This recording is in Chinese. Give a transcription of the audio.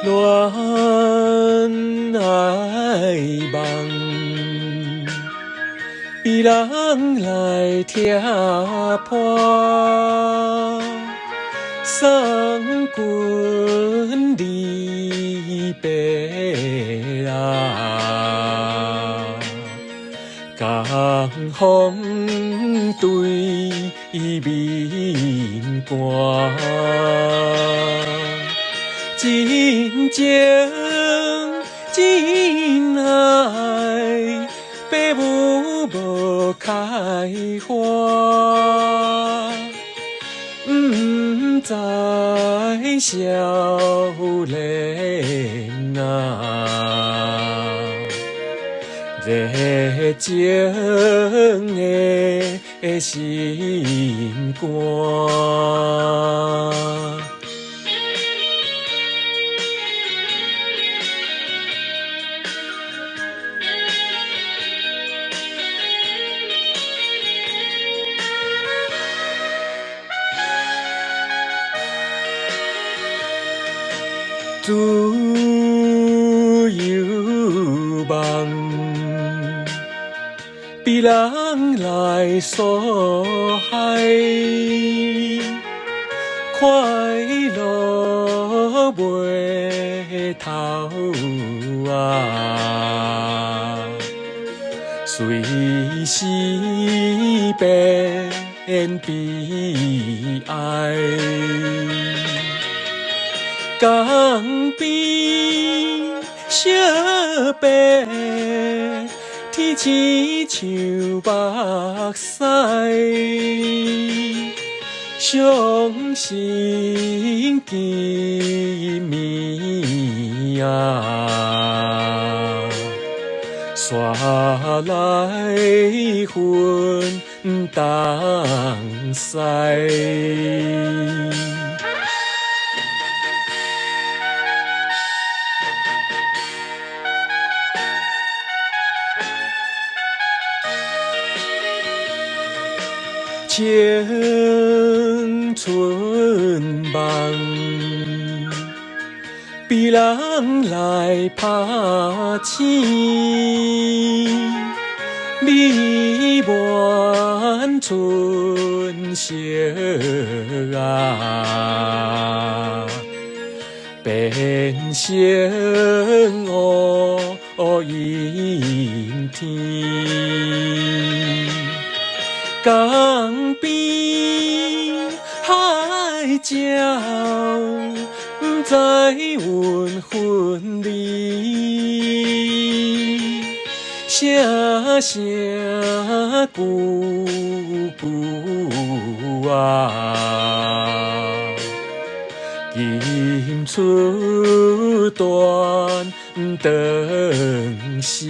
恋爱梦，比人来听破，送君离别啦，江风对面寒。真情真爱，父母无开花，不知少年啊，热情的心肝。自由梦，比人来所害，快乐袂透啊，随时变悲哀。江边小白，天青像目屎，伤心见面啊，煞来分东西。青春梦，比人来拍醒，美满春色啊，变成乌阴天。江边海鸟，不知阮分离，声声句句啊，吟出断肠诗。